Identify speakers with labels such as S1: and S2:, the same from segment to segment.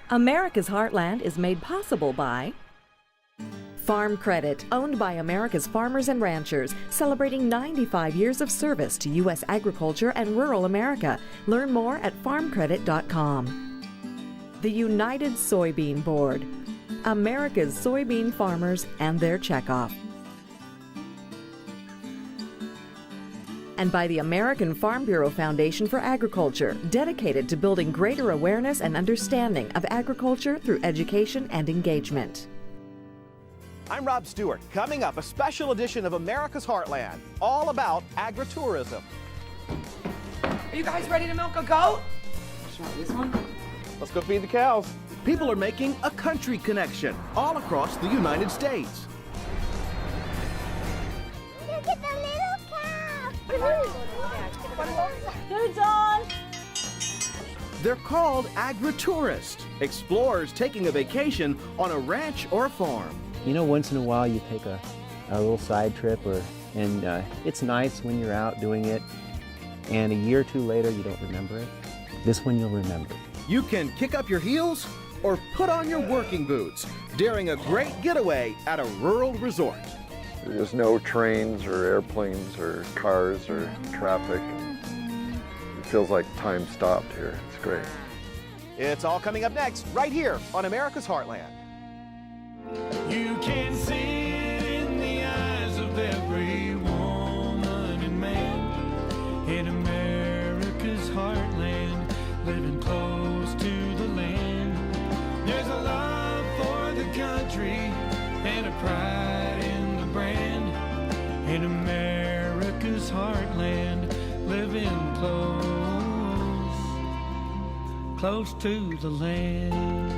S1: America's Heartland is made possible by Farm Credit, owned by America's farmers and ranchers, celebrating 95 years of service to U.S. agriculture and rural America. Learn more at farmcredit.com. The United Soybean Board, America's soybean farmers and their checkoff. And by the American Farm Bureau Foundation for Agriculture, dedicated to building greater awareness and understanding of agriculture through education and engagement.
S2: I'm Rob Stewart. Coming up, a special edition of America's Heartland, all about agritourism.
S3: Are you guys ready to milk a goat? Try this one.
S2: Let's go feed the cows. People are making a country connection all across the United States.
S4: Look at the little cow.
S5: Food's on.
S2: They're called agritourists, explorers taking a vacation on a ranch or a farm.
S6: You know, once in a while you take a little side trip, and it's nice when you're out doing it, and a year or two later you don't remember it. This one you'll remember.
S2: You can kick up your heels or put on your working boots during a great getaway at a rural resort.
S7: There's no trains or airplanes or cars or traffic. It feels like time stopped here. It's great.
S2: It's all coming up next, right here on America's Heartland.
S8: You can see it in the eyes of every woman and man in America's heartland, living close to the land. There's a love for the country and a pride in the brand. In America's heartland, living close to the land.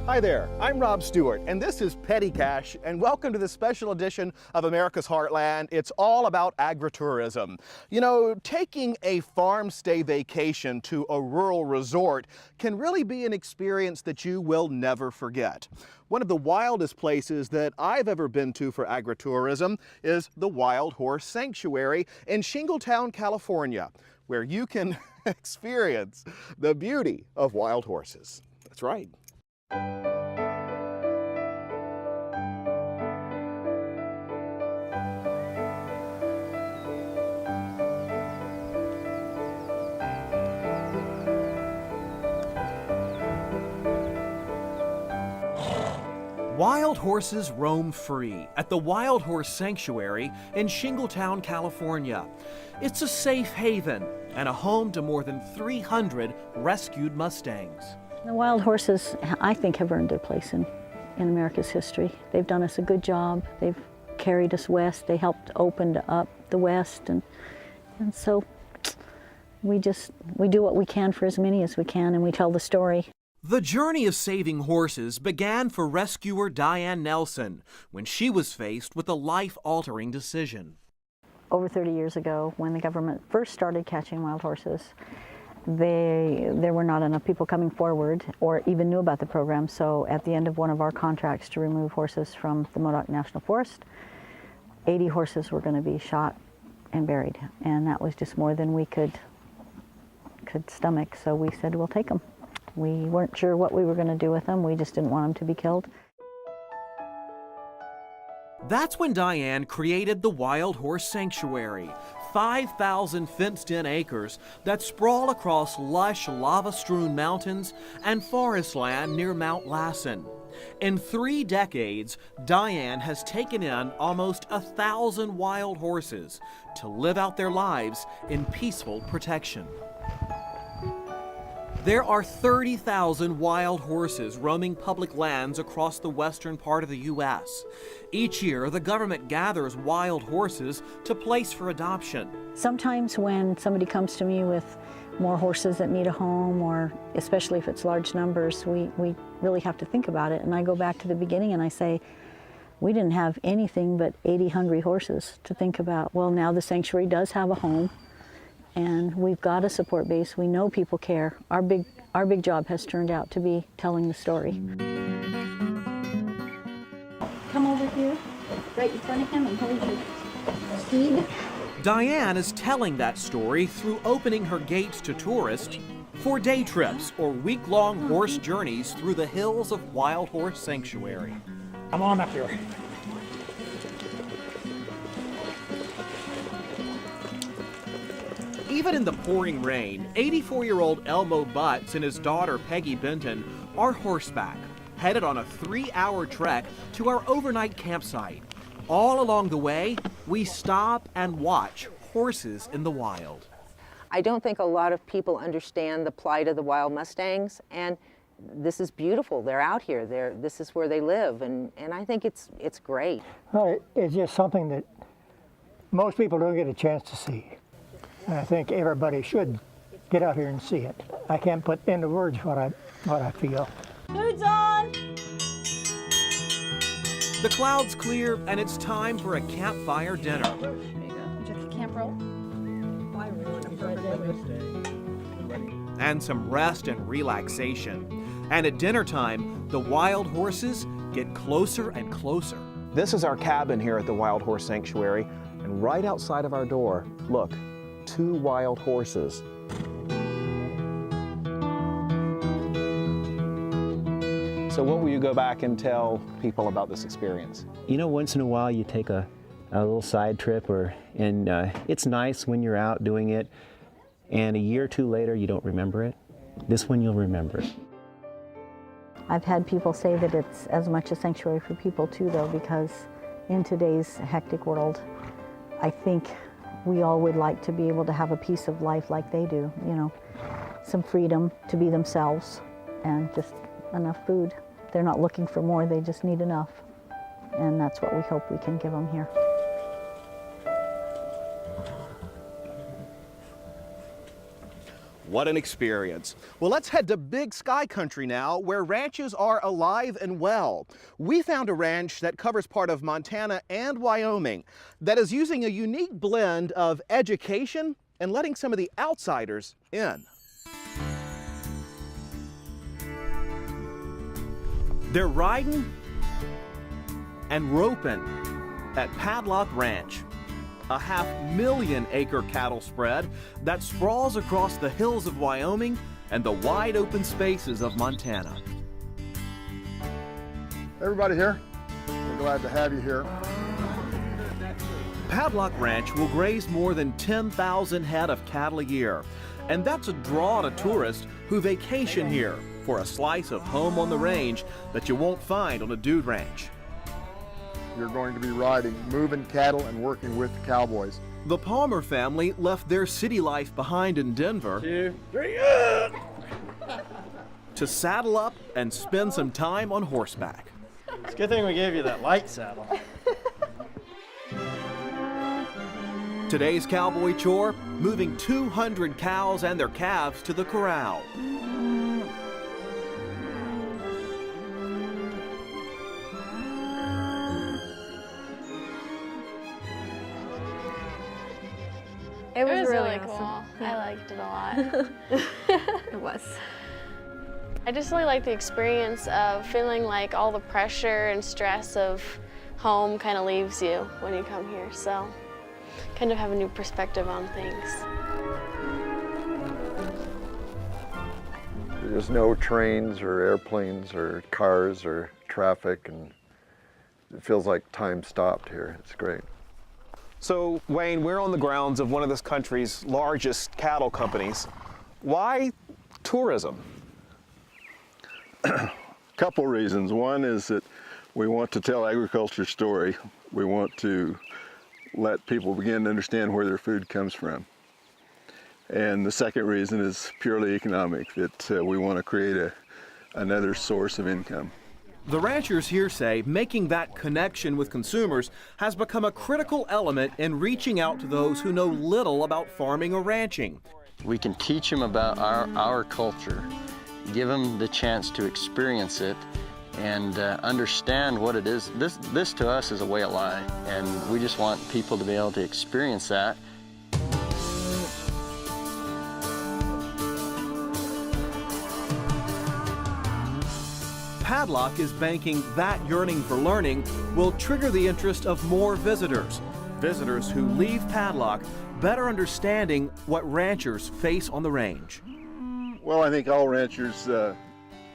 S2: Hi there, I'm Rob Stewart, and this is Petty Cash, and welcome to this special edition of America's Heartland. It's all about agritourism. You know, taking a farm stay vacation to a rural resort can really be an experience that you will never forget. One of the wildest places that I've ever been to for agritourism is the Wild Horse Sanctuary in Shingletown, California, where you can experience the beauty of wild horses. That's right. Wild horses roam free at the Wild Horse Sanctuary in Shingletown, California. It's a safe haven and a home to more than 300 rescued mustangs.
S5: The wild horses, I think, have earned their place in America's history. They've done us a good job. They've carried us west. They helped open up the West. And so we do what we can for as many as we can, and we tell the story.
S2: The journey of saving horses began for rescuer Diane Nelson when she was faced with a life-altering decision.
S5: Over 30 years ago, when the government first started catching wild horses, there were not enough people coming forward or even knew about the program. So at the end of one of our contracts to remove horses from the Modoc National Forest, 80 horses were going to be shot and buried. And that was just more than we could stomach. So we said, we'll take them. We weren't sure what we were going to do with them. We just didn't want them to be killed.
S2: That's when Diane created the Wild Horse Sanctuary, 5,000 fenced-in acres that sprawl across lush, lava-strewn mountains and forest land near Mount Lassen. In 3 decades, Diane has taken in almost 1,000 wild horses to live out their lives in peaceful protection. There are 30,000 wild horses roaming public lands across the western part of the U.S. Each year, the government gathers wild horses to place for adoption.
S5: Sometimes when somebody comes to me with more horses that need a home, or especially if it's large numbers, we really have to think about it. And I go back to the beginning and I say, we didn't have anything but 80 hungry horses to think about. Well, now the sanctuary does have a home, and we've got a support base. We know people care. Our big job has turned out to be telling the story. Come over here. right in front of him and hold your steed.
S9: Diane is telling that story through opening her gates to tourists for day trips or week-long horse journeys through the hills of Wild Horse Sanctuary.
S10: Come on up here.
S9: Even in the pouring rain, 84-year-old Elmo Butts and his daughter Peggy Benton are horseback, headed on a 3-hour trek to our overnight campsite. All along the way, we stop and watch horses in the wild.
S11: I don't think a lot of people understand the plight of the wild mustangs, and this is beautiful. They're out here. This is where they live, and I think it's great.
S10: Well, it's just something that most people don't get a chance to see. And I think everybody should get out here and see it. I can't put into words what I feel.
S4: Food's on!
S9: The clouds clear, and it's time for a campfire dinner.
S5: Just a camp roll.
S9: And some rest and relaxation. And at dinner time, the wild horses get closer and closer.
S2: This is our cabin here at the Wild Horse Sanctuary, and right outside of our door, look, 2 wild horses. So what will you go back and tell people about this experience?
S6: You know, once in a while you take a little side trip, and it's nice when you're out doing it, and a year or two later you don't remember it. This one you'll remember it.
S5: I've had people say that it's as much a sanctuary for people too, though, because in today's hectic world, I think we all would like to be able to have a piece of life like they do, you know, some freedom to be themselves and just enough food. They're not looking for more, they just need enough. And that's what we hope we can give them here.
S2: What an experience. Well, let's head to Big Sky Country now, where ranches are alive and well. We found a ranch that covers part of Montana and Wyoming that is using a unique blend of education and letting some of the outsiders in.
S9: They're riding and roping at Padlock Ranch, a 500,000-acre cattle spread that sprawls across the hills of Wyoming and the wide open spaces of Montana.
S7: Everybody here, we're glad to have you here.
S9: Padlock Ranch will graze more than 10,000 head of cattle a year, and that's a draw to tourists who vacation here for a slice of home on the range that you won't find on a dude ranch.
S7: You're going to be riding, moving cattle and working with the cowboys.
S9: The Palmer family left their city life behind in Denver
S10: 2, 3,
S9: to saddle up and spend some time on horseback.
S10: It's a good thing we gave you that light saddle.
S9: Today's cowboy chore, moving 200 cows and their calves to the corral.
S12: It was really cool. I liked it a lot.
S13: It was.
S12: I just really like the experience of feeling like all the pressure and stress of home kind of leaves you when you come here. So kind of have a new perspective on things.
S7: There's no trains or airplanes or cars or traffic, and it feels like time stopped here. It's great.
S2: So, Wayne, we're on the grounds of one of this country's largest cattle companies. Why tourism?
S14: Couple reasons. One is that we want to tell agriculture's story. We want to let people begin to understand where their food comes from. And the second reason is purely economic, that we want to create another source of income.
S9: The ranchers here say making that connection with consumers has become a critical element in reaching out to those who know little about farming or ranching.
S15: We can teach them about our culture, give them the chance to experience it, and understand what it is. This to us is a way of life, and we just want people to be able to experience that.
S9: Padlock is banking that yearning for learning will trigger the interest of more visitors. Visitors who leave Padlock better understanding what ranchers face on the range.
S14: Well, I think all ranchers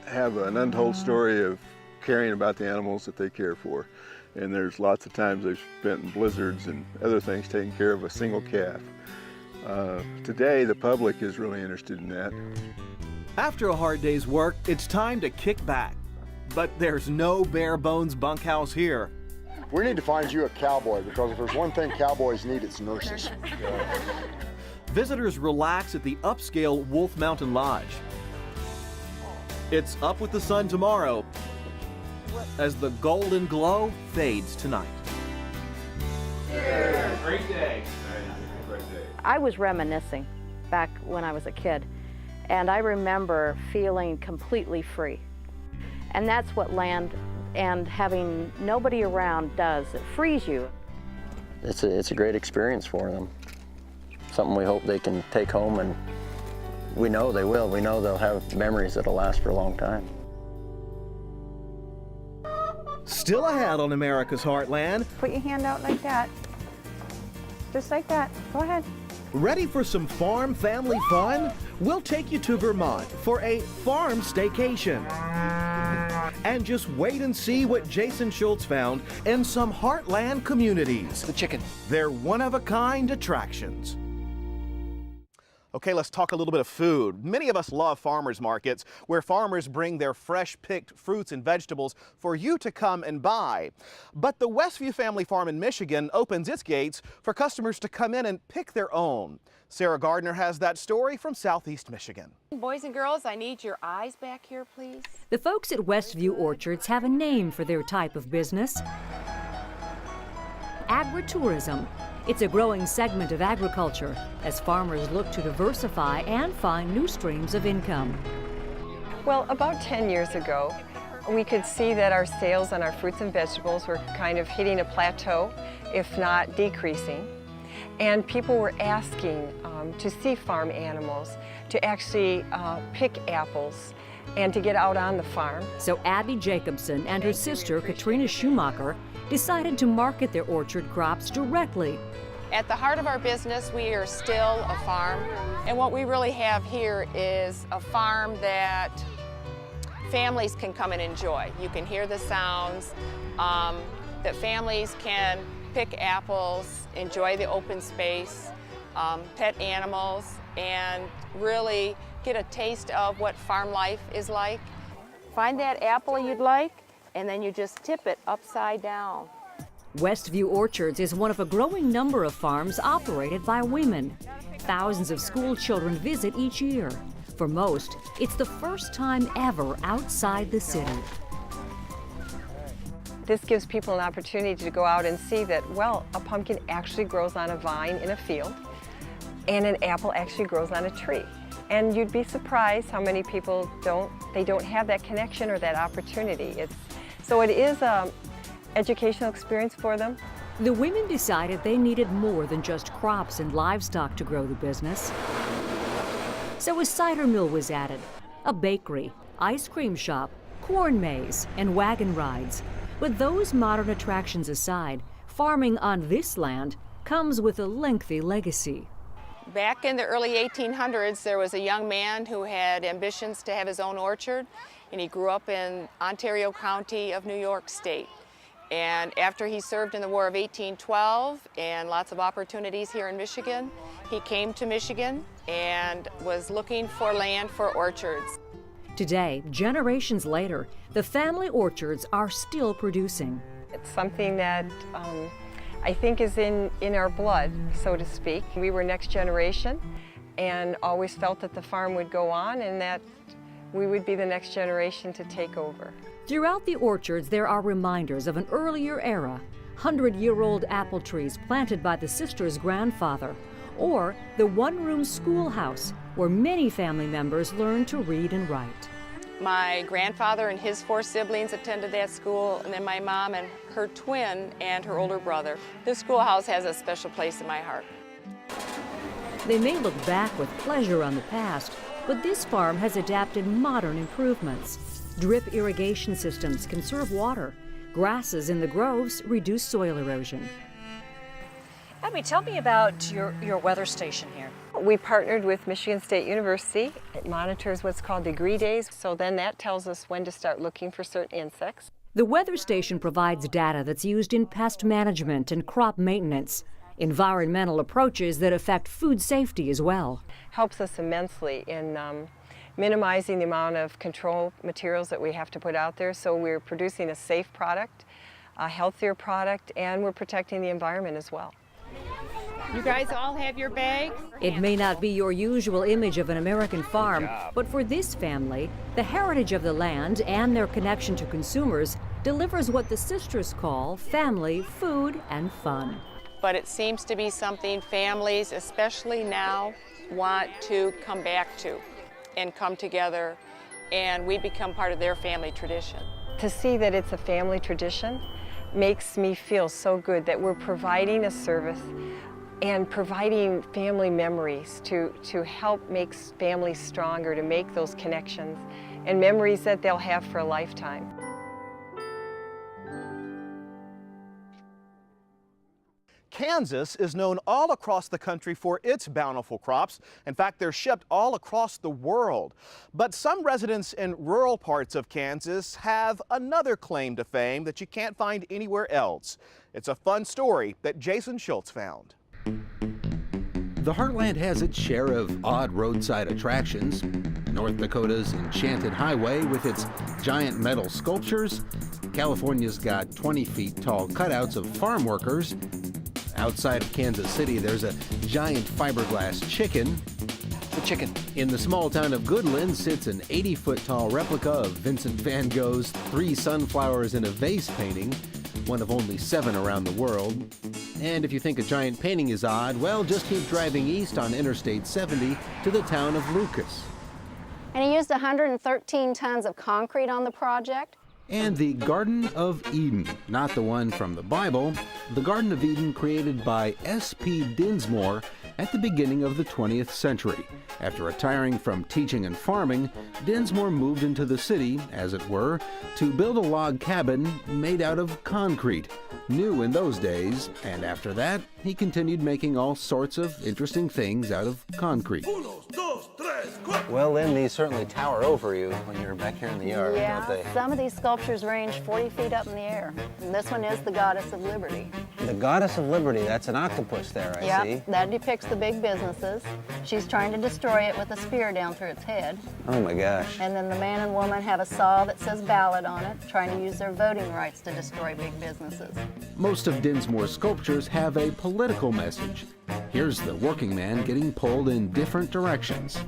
S14: have an untold story of caring about the animals that they care for. And there's lots of times they've spent in blizzards and other things taking care of a single calf. Today, the public is really interested in that.
S9: After a hard day's work, it's time to kick back. But there's no bare bones bunkhouse here.
S13: We need to find you a cowboy, because if there's one thing cowboys need, it's nurses.
S9: Visitors relax at the upscale Wolf Mountain Lodge. It's up with the sun tomorrow as the golden glow fades tonight.
S16: Great day.
S5: I was reminiscing back when I was a kid, and I remember feeling completely free. And that's what land and having nobody around does. It frees you.
S15: It's a great experience for them. Something we hope they can take home, and we know they will. We know they'll have memories that'll last for a long time.
S9: Still ahead on America's Heartland.
S17: Put your hand out like that. Just like that. Go ahead.
S9: Ready for some farm family fun? We'll take you to Vermont for a farm staycation. And just wait and see what Jason Schultz found in some Heartland communities.
S3: The chicken.
S9: They're one-of-a-kind attractions.
S2: Okay, let's talk a little bit of food. Many of us love farmers markets where farmers bring their fresh picked fruits and vegetables for you to come and buy. But the Westview Family Farm in Michigan opens its gates for customers to come in and pick their own. Sarah Gardner has that story from Southeast Michigan.
S18: Boys and girls, I need your eyes back here, please.
S19: The folks at Westview Orchards have a name for their type of business: Agritourism. It's a growing segment of agriculture as farmers look to diversify and find new streams of income.
S17: Well, about 10 years ago, we could see that our sales on our fruits and vegetables were kind of hitting a plateau, if not decreasing. And people were asking to see farm animals, to actually pick apples, and to get out on the farm.
S19: So Abby Jacobson and her sister, Katrina Schumacher, decided to market their orchard crops directly.
S18: At the heart of our business, we are still a farm. And what we really have here is a farm that families can come and enjoy. You can hear the sounds, that families can pick apples, enjoy the open space, pet animals, and really get a taste of what farm life is like. Find that apple you'd like, and then you just tip it upside down.
S19: Westview Orchards is one of a growing number of farms operated by women. Thousands of school children visit each year. For most, it's the first time ever outside the city.
S17: This gives people an opportunity to go out and see that, well, a pumpkin actually grows on a vine in a field, and an apple actually grows on a tree. And you'd be surprised how many people don't have that connection or that opportunity. So it is an educational experience for them.
S19: The women decided they needed more than just crops and livestock to grow the business. So a cider mill was added, a bakery, ice cream shop, corn maze, and wagon rides. But those modern attractions aside, farming on this land comes with a lengthy legacy.
S18: Back in the early 1800s, there was a young man who had ambitions to have his own orchard, and he grew up in Ontario County of New York State. And after he served in the War of 1812 and lots of opportunities here in Michigan, he came to Michigan and was looking for land for orchards.
S19: Today, generations later, the family orchards are still producing.
S17: It's something that I think is in our blood, so to speak. We were next generation and always felt that the farm would go on and that we would be the next generation to take over.
S19: Throughout the orchards, there are reminders of an earlier era, 100-year-old apple trees planted by the sister's grandfather, or the one-room schoolhouse where many family members learned to read and write.
S18: My grandfather and his 4 siblings attended that school, and then my mom and her twin and her older brother. This schoolhouse has a special place in my heart.
S19: They may look back with pleasure on the past, but this farm has adapted modern improvements. Drip irrigation systems conserve water. Grasses in the groves reduce soil erosion.
S16: Abby, tell me about your weather station here.
S17: We partnered with Michigan State University. It monitors what's called degree days, so then that tells us when to start looking for certain insects.
S19: The weather station provides data that's used in pest management and crop maintenance, environmental approaches that affect food safety as well.
S17: Helps us immensely in minimizing the amount of control materials that we have to put out there, so we're producing a safe product, a healthier product, and we're protecting the environment as well.
S18: You guys all have your bags?
S19: It may not be your usual image of an American farm, but for this family, the heritage of the land and their connection to consumers delivers what the sisters call family food and fun.
S18: But it seems to be something families, especially now, want to come back to and come together, and we become part of their family tradition.
S17: To see that it's a family tradition makes me feel so good that we're providing a service and providing family memories to help make families stronger, to make those connections and memories that they'll have for a lifetime.
S2: Kansas is known all across the country for its bountiful crops. In fact, they're shipped all across the world. But some residents in rural parts of Kansas have another claim to fame that you can't find anywhere else. It's a fun story that Jason Schultz found.
S20: The Heartland has its share of odd roadside attractions. North Dakota's Enchanted Highway with its giant metal sculptures. California's got 20 feet tall cutouts of farm workers. Outside of Kansas City, there's a giant fiberglass chicken.
S3: The chicken.
S20: In the small town of Goodland sits an 80-foot tall replica of Vincent van Gogh's 3 sunflowers in a vase painting, one of only 7 around the world. And if you think a giant painting is odd, well, just keep driving east on Interstate 70 to the town of Lucas.
S21: And he used 113 tons of concrete on the project.
S20: And the Garden of Eden, not the one from the Bible, the Garden of Eden created by S.P. Dinsmore at the beginning of the 20th century. After retiring from teaching and farming, Dinsmore moved into the city, as it were, to build a log cabin made out of concrete, new in those days, and after that, he continued making all sorts of interesting things out of concrete.
S6: Well, Lynn, these certainly tower over you when you're back here in the yard, don't they?
S21: Some of these sculptures range 40 feet up in the air. And this one is the Goddess of Liberty.
S6: The Goddess of Liberty, that's an octopus there, I see.
S21: That depicts the big businesses. She's trying to destroy it with a spear down through its head.
S6: Oh my gosh.
S21: And then the man and woman have a saw that says ballot on it, trying to use their voting rights to destroy big businesses.
S20: Most of Dinsmore's sculptures have a political message. Here's the working man getting pulled in different directions.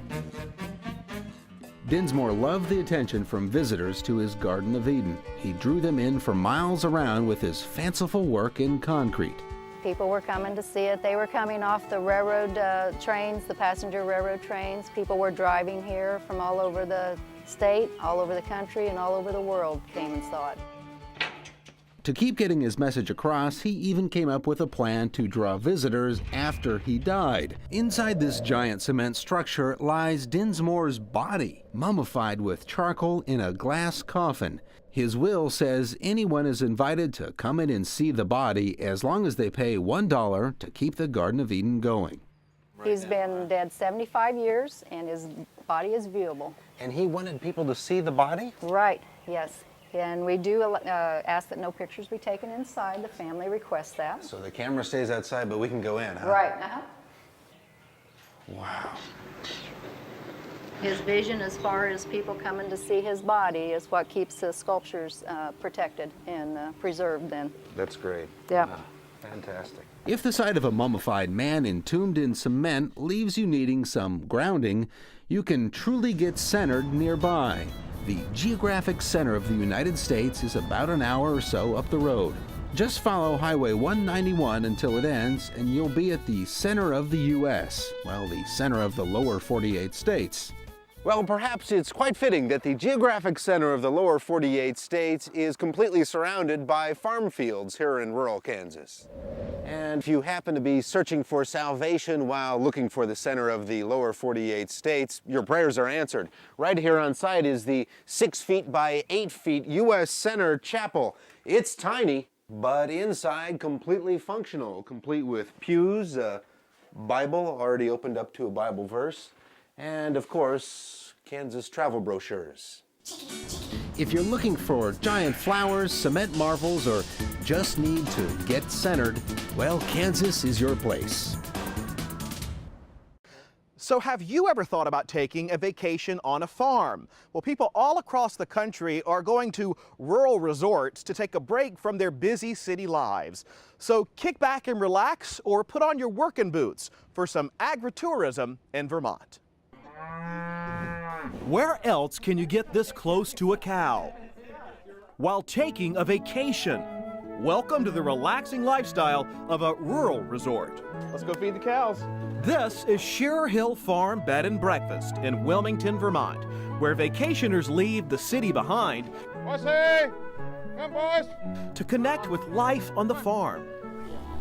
S20: Dinsmore loved the attention from visitors to his Garden of Eden. He drew them in for miles around with his fanciful work in concrete.
S21: People were coming to see it. They were coming off the railroad trains, the passenger railroad trains. People were driving here from all over the state, all over the country, and all over the world came and saw it.
S20: To keep getting his message across, he even came up with a plan to draw visitors after he died. Inside this giant cement structure lies Dinsmore's body, mummified with charcoal in a glass coffin. His will says anyone is invited to come in and see the body as long as they pay $1 to keep the Garden of Eden going.
S21: He's been dead 75 years, and his body is viewable.
S6: And he wanted people to see the body?
S21: Right, yes. And we do ask that no pictures be taken inside. The family requests that.
S6: So the camera stays outside, but we can go in, huh?
S21: Right.
S6: Wow.
S21: His vision as far as people coming to see his body is what keeps the sculptures protected and preserved then.
S6: That's great.
S21: Yeah.
S6: Wow. Fantastic.
S20: If the sight of a mummified man entombed in cement leaves you needing some grounding, you can truly get centered nearby. The geographic center of the United States is about an hour or so up the road. Just follow Highway 191 until it ends, and you'll be at the center of the U.S., well, the center of the lower 48 states.
S1: Well, perhaps it's quite fitting that the geographic center of the lower 48 states is completely surrounded by farm fields here in rural Kansas. And if you happen to be searching for salvation while looking for the center of the lower 48 states, your prayers are answered. Right here on site is the 6 feet by 8 feet U.S. Center Chapel. It's tiny, but inside completely functional, complete with pews, a Bible already opened up to a Bible verse, and of course, Kansas travel brochures.
S20: If you're looking for giant flowers, cement marvels, or just need to get centered, well, Kansas is your place.
S2: So have you ever thought about taking a vacation on a farm? Well, people all across the country are going to rural resorts to take a break from their busy city lives. So kick back and relax, or put on your working boots for some agritourism in Vermont.
S9: Where else can you get this close to a cow? While taking a vacation. Welcome to the relaxing lifestyle of a rural resort.
S2: Let's go feed the cows.
S9: This is Shearer Hill Farm Bed and Breakfast in Wilmington, Vermont, where vacationers leave the city behind
S13: Come, boys.
S9: to connect with life on the farm.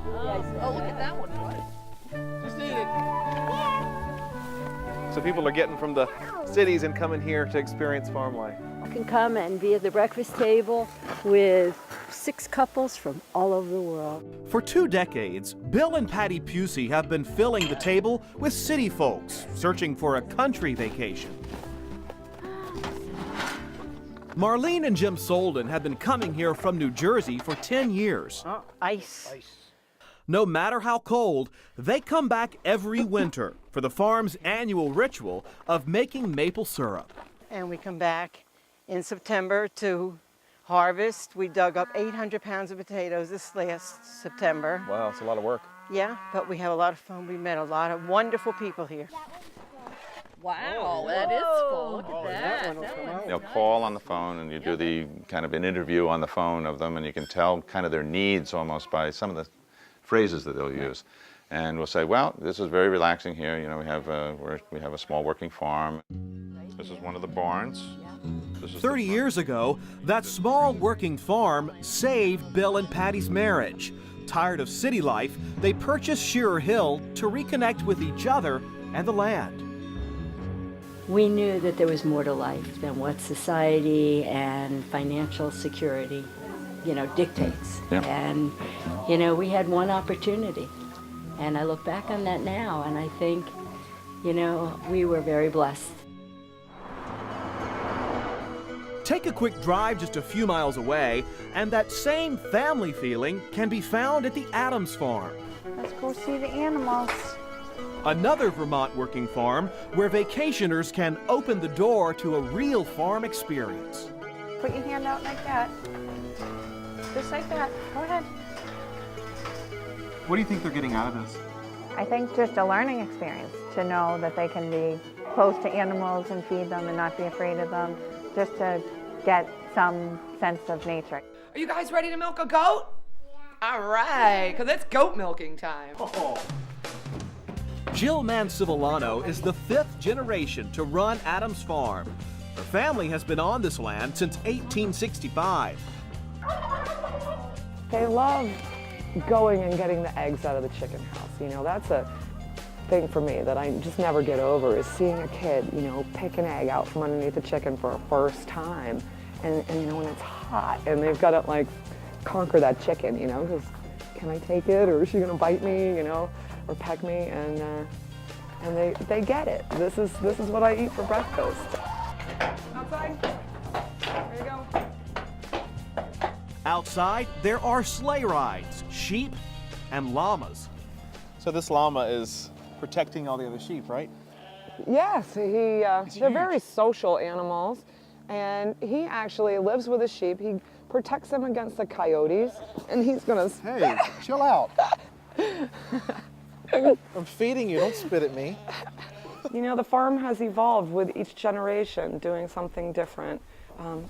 S3: Oh, look at that one, bud.
S13: Just eat it.
S2: So people are getting from the cities and coming here to experience farm life.
S22: You can come and be at the breakfast table with 6 couples from all over the world.
S9: For 2 decades, Bill and Patty Pusey have been filling the table with city folks searching for a country vacation. Marlene and Jim Solden have been coming here from New Jersey for 10 years.
S22: Ice.
S9: No matter how cold, they come back every winter for the farm's annual ritual of making maple syrup.
S22: And we come back in September to harvest. We dug up 800 pounds of potatoes this last September.
S2: Wow, it's a lot of work.
S22: Yeah, but we have a lot of fun. We met a lot of wonderful people here.
S3: Wow, that is full. Look at that.
S23: They'll call on the phone, and you do the kind of an interview on the phone of them, and you can tell kind of their needs almost by some of the phrases that they'll use. And we'll say, well, this is very relaxing here. You know, we have a small working farm. This is one of the barns. This is
S9: 30 years ago, that small working farm saved Bill and Patty's marriage. Tired of city life, they purchased Shearer Hill to reconnect with each other and the land.
S22: We knew that there was more to life than what society and financial security, dictates.
S23: Yeah.
S22: And, we had one opportunity. And I look back on that now and I think, we were very blessed.
S9: Take a quick drive just a few miles away, and that same family feeling can be found at the Adams Farm.
S4: Let's go see the animals.
S9: Another Vermont working farm where vacationers can open the door to a real farm experience.
S4: Put your hand out like that. Just like that. Go ahead.
S2: What do you think they're getting out of this?
S4: I think just a learning experience to know that they can be close to animals and feed them and not be afraid of them, just to get some sense of nature.
S3: Are you guys ready to milk a goat? All right, because it's goat milking time.
S9: Jill Mancivillano is the 5th generation to run Adams Farm. Her family has been on this land since 1865.
S24: They love going and getting the eggs out of the chicken house. That's a thing for me that I just never get over, is seeing a kid, pick an egg out from underneath the chicken for a first time. And when it's hot and they've got to conquer that chicken, because can I take it, or is she gonna bite me, or peck me? And they get it. This is what I eat for breakfast.
S3: Outside. There you go.
S9: Outside, there are sleigh rides, sheep, and llamas.
S2: So this llama is protecting all the other sheep, right?
S24: Yes, they're very social animals, and he actually lives with the sheep. He protects them against the coyotes, and he's gonna...
S2: Hey, chill out. I'm feeding you, don't spit at me.
S24: The farm has evolved with each generation doing something different.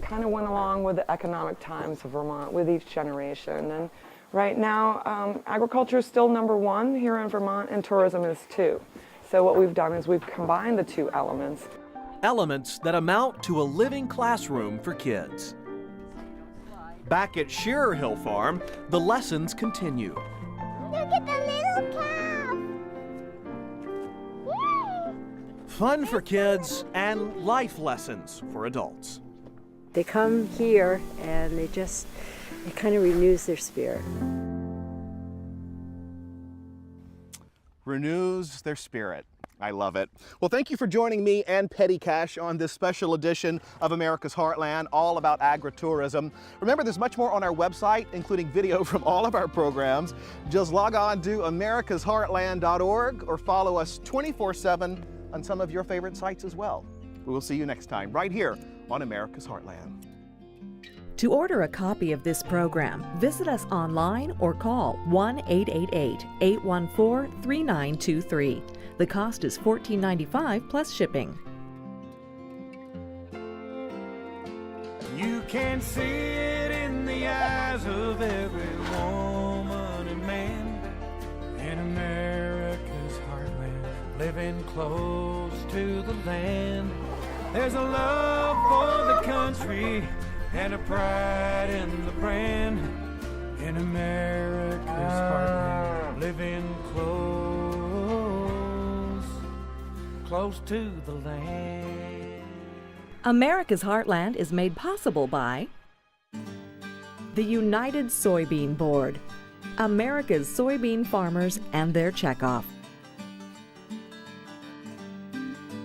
S24: Kind of went along with the economic times of Vermont with each generation. And right now, agriculture is still #1 here in Vermont, and tourism is 2. So what we've done is we've combined the 2 elements.
S9: elements that amount to a living classroom for kids. Back at Shearer Hill Farm, the lessons continue.
S8: Look at the little calf! Yay!
S9: Fun for kids and life lessons for adults.
S22: They come here and it kind of renews their spirit.
S2: Renews their spirit. I love it. Well, thank you for joining me and Petty Cash on this special edition of America's Heartland, all about agritourism. Remember, there's much more on our website, including video from all of our programs. Just log on to americasheartland.org or follow us 24/7 on some of your favorite sites as well. We will see you next time, right here on America's Heartland.
S10: To order a copy of this program, visit us online or call 1-888-814-3923. The cost is $14.95 plus shipping.
S11: You can see it in the eyes of every woman and man in America's heartland, living close to the land. There's a love for the country and a pride in the brand in America's heartland, living close to the land.
S10: America's Heartland is made possible by the United Soybean Board, America's soybean farmers and their checkoff.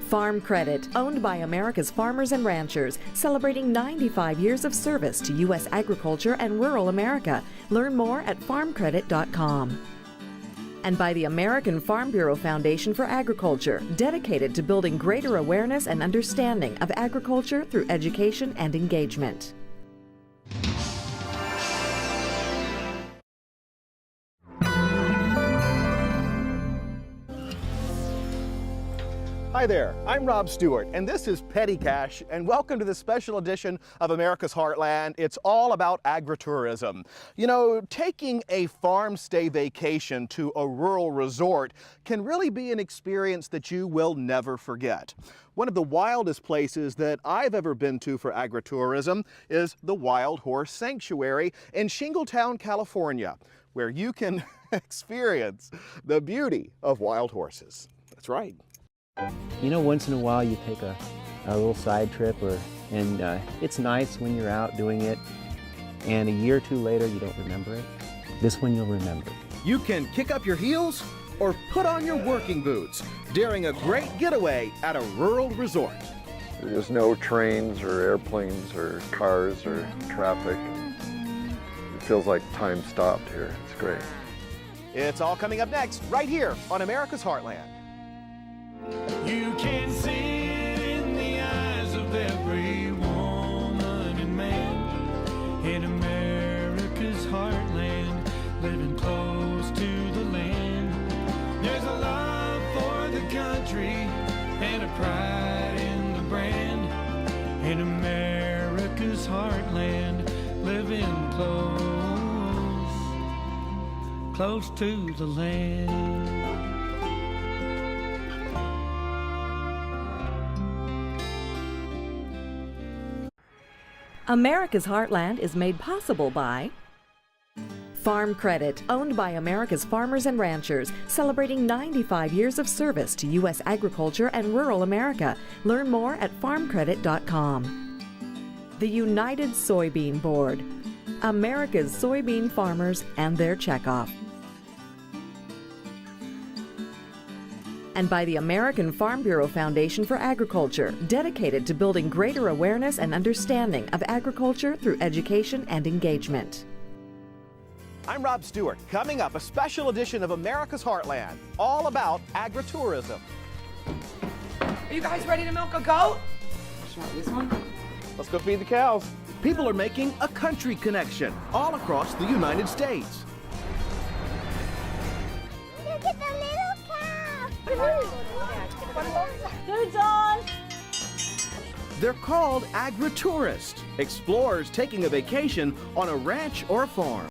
S10: Farm Credit, owned by America's farmers and ranchers, celebrating 95 years of service to U.S. agriculture and rural America. Learn more at farmcredit.com. And by the American Farm Bureau Foundation for Agriculture, dedicated to building greater awareness and understanding of agriculture through education and engagement.
S2: Hi there, I'm Rob Stewart, and this is Petty Cash, and welcome to this special edition of America's Heartland. It's all about agritourism. You know, taking a farm stay vacation to a rural resort can really be an experience that you will never forget. One of the wildest places that I've ever been to for agritourism is the Wild Horse Sanctuary in Shingletown, California, where you can experience the beauty of wild horses. That's right.
S6: You know, once in a while you take a little side trip, and it's nice when you're out doing it, and a year or two later you don't remember it. This one you'll remember.
S2: You can kick up your heels or put on your working boots during a great getaway at a rural resort.
S7: There's no trains or airplanes or cars or traffic. It feels like time stopped here. It's great.
S2: It's all coming up next, right here on America's Heartland.
S11: You can see it in the eyes of every woman and man in America's heartland, living close to the land. There's a love for the country and a pride in the brand in America's heartland, living close to the land.
S10: America's Heartland is made possible by Farm Credit, owned by America's farmers and ranchers, celebrating 95 years of service to U.S. agriculture and rural America. Learn more at farmcredit.com. The United Soybean Board, America's soybean farmers and their checkoff. And by the American Farm Bureau Foundation for Agriculture, dedicated to building greater awareness and understanding of agriculture through education and engagement.
S2: I'm Rob Stewart. Coming up, a special edition of America's Heartland, all about agritourism.
S3: Are you guys ready to milk a goat? Try this one.
S2: Let's go feed the cows. People are making a country connection all across the United States.
S8: Look at the little calf!
S5: Food's on!
S2: They're called agritourists, explorers taking a vacation on a ranch or a farm.